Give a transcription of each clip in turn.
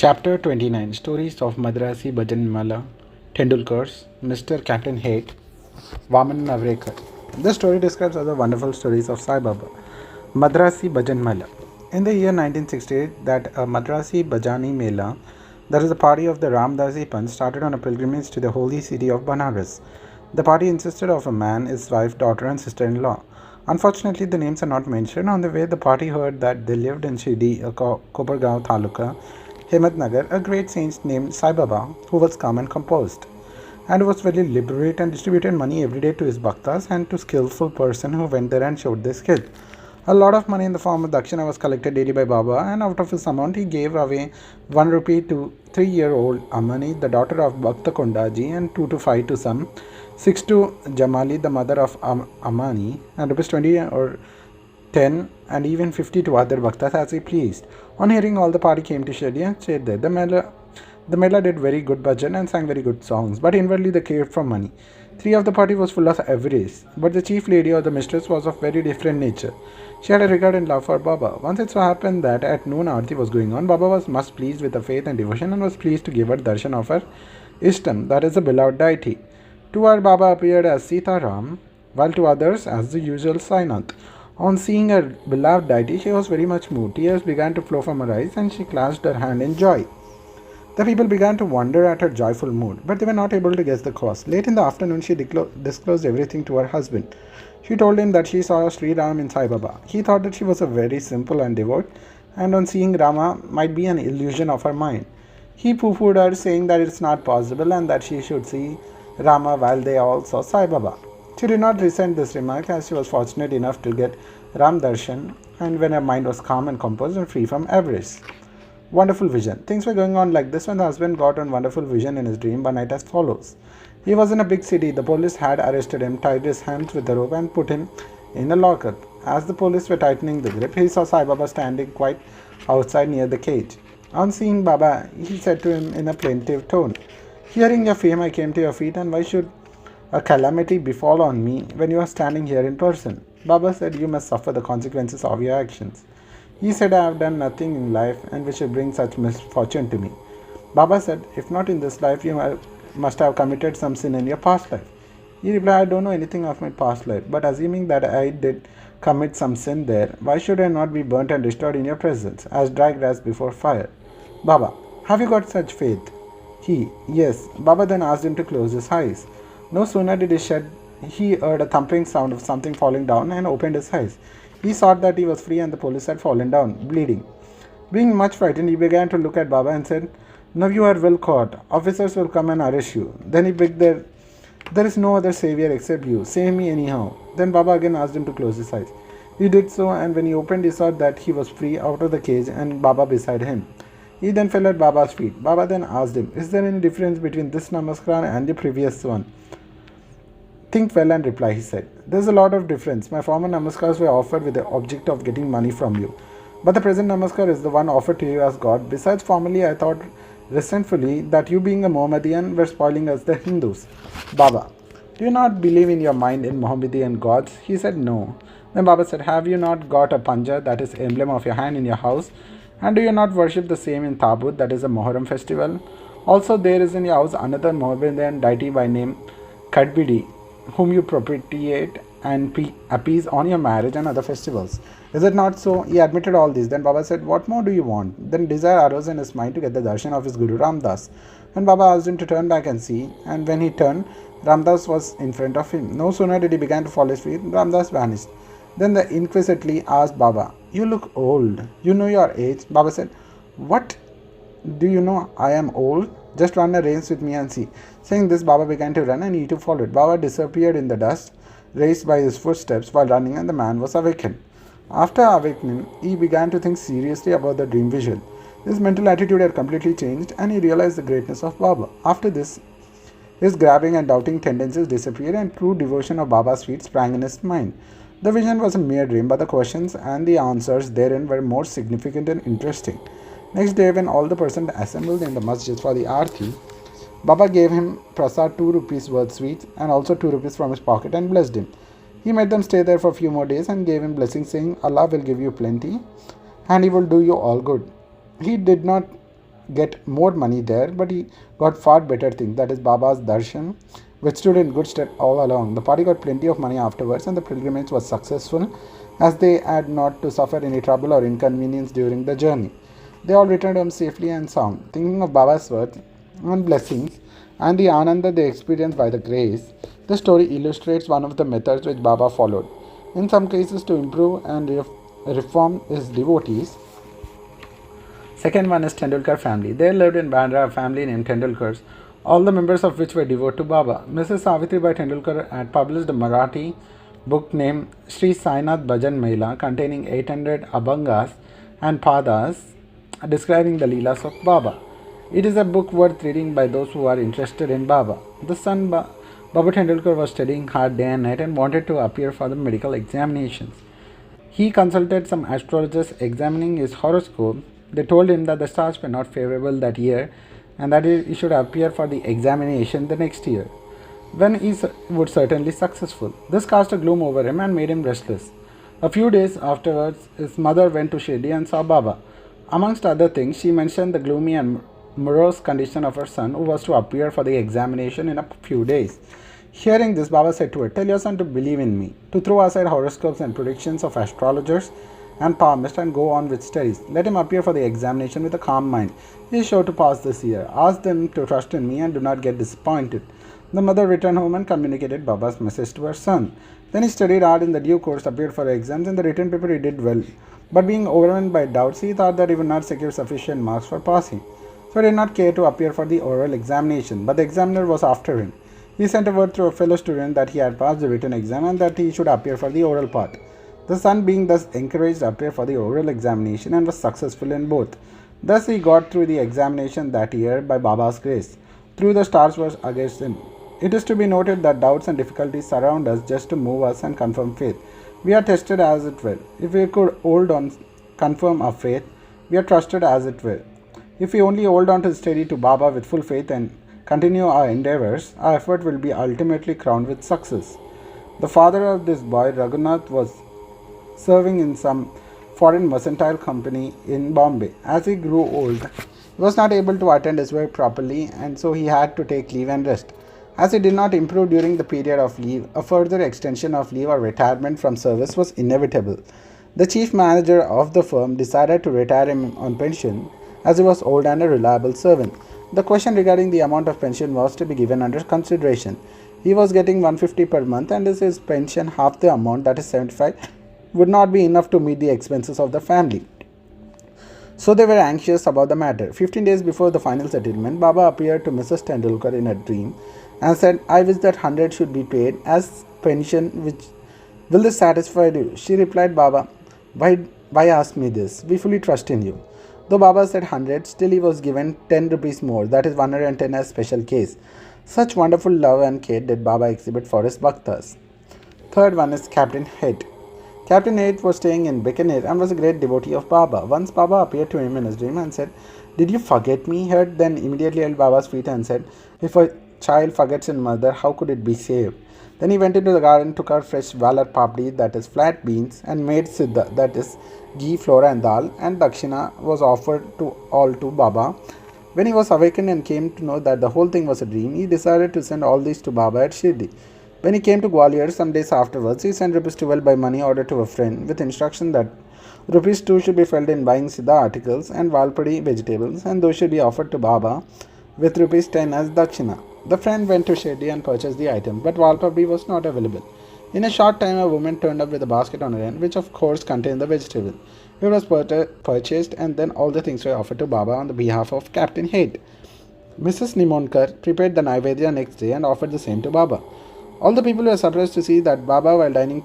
Chapter 29 Stories of Madrasi Bhajanmala, Tendulkar's, Mr. Captain Hate, Vaman Navrekar. This story describes other wonderful stories of Sai Baba. Madrasi Bhajanmala. In the year 1968, that a Madrasi Bhajani Mela, that is the party of the Ramdasi Panth, started on a pilgrimage to the holy city of Banaras. The party insisted of a man, his wife, daughter, and sister-in-law. Unfortunately, the names are not mentioned. On the way, the party heard that they lived in Shidi, a Kopargaon Taluka, Hemadnagar, a great saint named Sai Baba, who was calm and composed, and was very liberate and distributed money every day to his bhaktas and to skillful person who went there and showed their skill. A lot of money in the form of dakshina was collected daily by Baba, and out of his amount he gave away 1 rupee to 3-year-old Amani, the daughter of Bhakta Kondaji, and 2 to 5 to some, 6 to Jamali, the mother of Amani, and rupees 20 or 10 and even 50 to other bhaktas as he pleased. On hearing all, the party came to Shirdi and stayed there. The Mela did very good bhajan and sang very good songs, but inwardly they craved for money. 3 of the party was full of avarice, but the chief lady or the mistress was of very different nature. She had a regard and love for Baba. Once it so happened that at noon Aarti was going on, Baba was much pleased with her faith and devotion and was pleased to give her darshan of her Ishtam, that is a beloved deity. To her, Baba appeared as Sita Ram, while to others as the usual Sainath. On seeing her beloved deity, she was very much moved. Tears began to flow from her eyes and she clasped her hand in joy. The people began to wonder at her joyful mood, but they were not able to guess the cause. Late in the afternoon, she disclosed everything to her husband. She told him that she saw Sri Ram in Sai Baba. He thought that she was a very simple and devout, and on seeing Rama might be an illusion of her mind. He pooh-poohed her, saying that it's not possible and that she should see Rama while they all saw Sai Baba. She did not resent this remark, as she was fortunate enough to get Ram Darshan, and when her mind was calm and composed and free from avarice. Wonderful vision. Things were going on like this when the husband got a wonderful vision in his dream one night as follows. He was in a big city. The police had arrested him, tied his hands with a rope and put him in a lockup. As the police were tightening the grip, he saw Sai Baba standing quite outside near the cage. On seeing Baba, he said to him in a plaintive tone, "Hearing your fame, I came to your feet, and why should a calamity befall on me when you are standing here in person?" Baba said, "You must suffer the consequences of your actions." He said, "I have done nothing in life and which should bring such misfortune to me." Baba said, "If not in this life, you must have committed some sin in your past life." He replied, "I don't know anything of my past life, but assuming that I did commit some sin there, why should I not be burnt and destroyed in your presence, as dry grass before fire?" Baba, "Have you got such faith?" He, "Yes." Baba then asked him to close his eyes. No sooner did he heard a thumping sound of something falling down and opened his eyes. He saw that he was free and the police had fallen down, bleeding. Being much frightened, he began to look at Baba and said, "Now you are well caught. Officers will come and arrest you." Then he begged, "There is no other savior except you. Save me anyhow." Then Baba again asked him to close his eyes. He did so, and when he opened, he saw that he was free out of the cage and Baba beside him. He then fell at Baba's feet. Baba then asked him, "Is there any difference between this namaskar and the previous one?" "Think well and reply," he said. "There's a lot of difference. My former namaskars were offered with the object of getting money from you, but the present namaskar is the one offered to you as God. Besides, formerly I thought resentfully that you being a Mohammedan were spoiling us the Hindus." Baba, "Do you not believe in your mind in Mohammedan gods?" He said, "No." Then Baba said, "Have you not got a panja, that is emblem of your hand, in your house? And do you not worship the same in Tabut, that is a Moharram festival? Also there is in your house another Mohammedan deity by name Kadbidi, whom you propitiate and appease on your marriage and other festivals. Is it not so?" He admitted all this. Then Baba said, "What more do you want?" Then desire arose in his mind to get the darshan of his Guru Ramdas. And Baba asked him to turn back and see, and when he turned, Ramdas was in front of him. No sooner did he begin to follow his feet, Ramdas vanished. Then the inquisitively asked Baba, "You look old. You know your age?" Baba said, "What? Do you know I am old? Just run a race with me and see." Saying this, Baba began to run and he too followed. Baba disappeared in the dust, raised by his footsteps while running, and the man was awakened. After awakening, he began to think seriously about the dream vision. His mental attitude had completely changed and he realized the greatness of Baba. After this, his grabbing and doubting tendencies disappeared and true devotion of Baba's feet sprang in his mind. The vision was a mere dream, but the questions and the answers therein were more significant and interesting. Next day, when all the persons assembled in the masjid for the aarti, Baba gave him prasad 2 rupees worth sweets and also 2 rupees from his pocket and blessed him. He made them stay there for a few more days and gave him blessings, saying, "Allah will give you plenty and He will do you all good." He did not get more money there, but he got far better things, that is Baba's darshan, which stood in good stead all along. The party got plenty of money afterwards, and the pilgrimage was successful, as they had not to suffer any trouble or inconvenience during the journey. They all returned home safely and sound. Thinking of Baba's worth and blessings and the ananda they experienced by the grace, the story illustrates one of the methods which Baba followed, in some cases to improve and reform his devotees. Second one is Tendulkar family. There lived in Bandra a family named Tendulkars, all the members of which were devoted to Baba. Mrs. Savitribai Tendulkar had published a Marathi book named Sri Sainath Bhajan Mela, containing 800 abhangas and padas describing the Leelas of Baba. It is a book worth reading by those who are interested in Baba. The son Baba Tendulkar was studying hard day and night and wanted to appear for the medical examinations. He consulted some astrologers examining his horoscope. They told him that the stars were not favorable that year and that he should appear for the examination the next year, when he would certainly successful. This cast a gloom over him and made him restless. A few days afterwards, his mother went to Shirdi and saw Baba. Amongst other things, she mentioned the gloomy and morose condition of her son, who was to appear for the examination in a few days. Hearing this, Baba said to her, "Tell your son to believe in me, to throw aside horoscopes and predictions of astrologers and palmists and go on with studies. Let him appear for the examination with a calm mind. He is sure to pass this year. Ask them to trust in me and do not get disappointed." The mother returned home and communicated Baba's message to her son. Then he studied hard in the due course, appeared for exams. In the written paper he did well, but being overwhelmed by doubts, he thought that he would not secure sufficient marks for passing. So he did not care to appear for the oral examination, but the examiner was after him. He sent a word through a fellow student that he had passed the written exam and that he should appear for the oral part. The son, being thus encouraged, appeared for the oral examination and was successful in both. Thus he got through the examination that year by Baba's grace. Through the stars was against him. It is to be noted that doubts and difficulties surround us just to move us and confirm faith. We are tested as it were. If we could hold on, confirm our faith, we are trusted as it were. If we only hold on to steady to Baba with full faith and continue our endeavors, our effort will be ultimately crowned with success. The father of this boy, Raghunath, was serving in some foreign mercantile company in Bombay. As he grew old, he was not able to attend his work properly, and so he had to take leave and rest. As he did not improve during the period of leave, a further extension of leave or retirement from service was inevitable. The chief manager of the firm decided to retire him on pension, as he was old and a reliable servant. The question regarding the amount of pension was to be given under consideration. He was getting 150 per month, and as his pension half the amount, that is 75, would not be enough to meet the expenses of the family. So they were anxious about the matter. 15 days before the final settlement, Baba appeared to Mrs. Tendulkar in a dream and said, "I wish that 100 should be paid as pension. Which will this satisfy you?" She replied, "Baba, why ask me this? We fully trust in you." Though Baba said 100, still he was given 10 rupees more, that is 110 as special case. Such wonderful love and care did Baba exhibit for his bhaktas. Third one is Captain Head. Captain Head was staying in Bikaner and was a great devotee of Baba. Once Baba appeared to him in his dream and said, "Did you forget me?" Head then immediately held Baba's feet and said, "If a child forgets his mother, how could it be saved?" Then he went into the garden, took out fresh valar papdi, that is flat beans, and made siddha, that is ghee, flour and dal, and dakshina was offered to all to Baba. When he was awakened and came to know that the whole thing was a dream, he decided to send all these to Baba at Shirdi. When he came to Gwalior some days afterwards, he sent rupees 12 by money order to a friend with instruction that rupees 2 should be filled in buying siddha articles and valpadi vegetables, and those should be offered to Baba with rupees 10 as dakshina. The friend went to Shirdi and purchased the item, but valpadi was not available. In a short time, a woman turned up with a basket on her end, which of course contained the vegetable. It was purchased, and then all the things were offered to Baba on the behalf of Captain Head. Mrs. Nimonkar prepared the Naivedya next day and offered the same to Baba. All the people were surprised to see that Baba, while dining,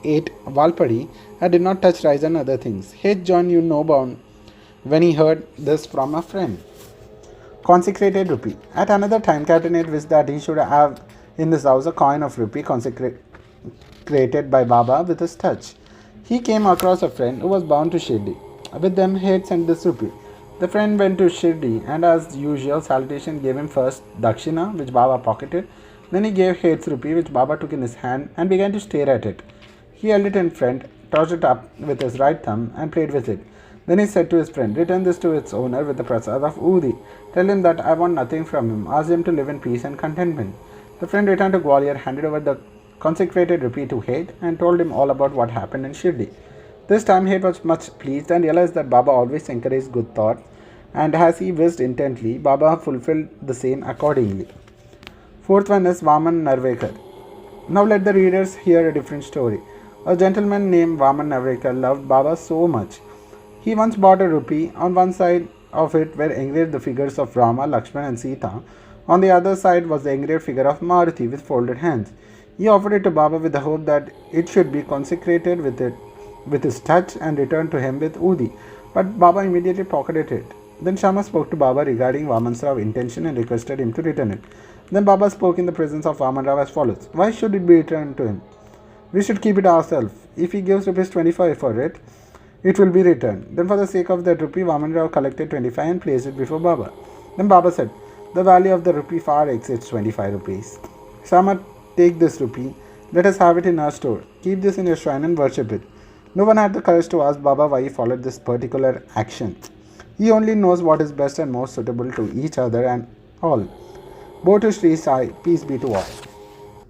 ate valpadi and did not touch rice and other things. Head joined bound when he heard this from a friend. Consecrated rupee. At another time, Captain Head wished that he should have in his house a coin of rupee consecrated by Baba with his touch. He came across a friend who was bound to Shirdi. With them, Head sent this rupee. The friend went to Shirdi and, as usual, salutation gave him first dakshina, which Baba pocketed. Then he gave Head's rupee, which Baba took in his hand and began to stare at it. He held it in front, tossed it up with his right thumb and played with it. Then he said to his friend, "Return this to its owner with the prasad of Udi. Tell him that I want nothing from him. Ask him to live in peace and contentment." The friend returned to Gwalior, handed over the consecrated rupee to Hate, and told him all about what happened in Shirdi. This time Hate was much pleased and realized that Baba always encouraged good thoughts, and as he wished intently, Baba fulfilled the same accordingly. Fourth one is Vaman Narvekar. Now let the readers hear a different story. A gentleman named Vaman Narvekar loved Baba so much. He once bought a rupee. On one side of it were engraved the figures of Rama, Lakshmana and Sita. On the other side was the engraved figure of Maruti with folded hands. He offered it to Baba with the hope that it should be consecrated with his touch and returned to him with Udi. But Baba immediately pocketed it. Then Shama spoke to Baba regarding Vaman Raw's intention and requested him to return it. Then Baba spoke in the presence of Vaman Rao as follows: "Why should it be returned to him? We should keep it ourselves. If he gives rupees 25 for it, it will be returned." Then for the sake of that rupee, Vaman Rao collected 25 and placed it before Baba. Then Baba said, "The value of the rupee far exceeds 25 rupees. Shama, take this rupee. Let us have it in our store. Keep this in your shrine and worship it." No one had the courage to ask Baba why he followed this particular action. He only knows what is best and most suitable to each other and all. Bo to Sri Sai, peace be to all.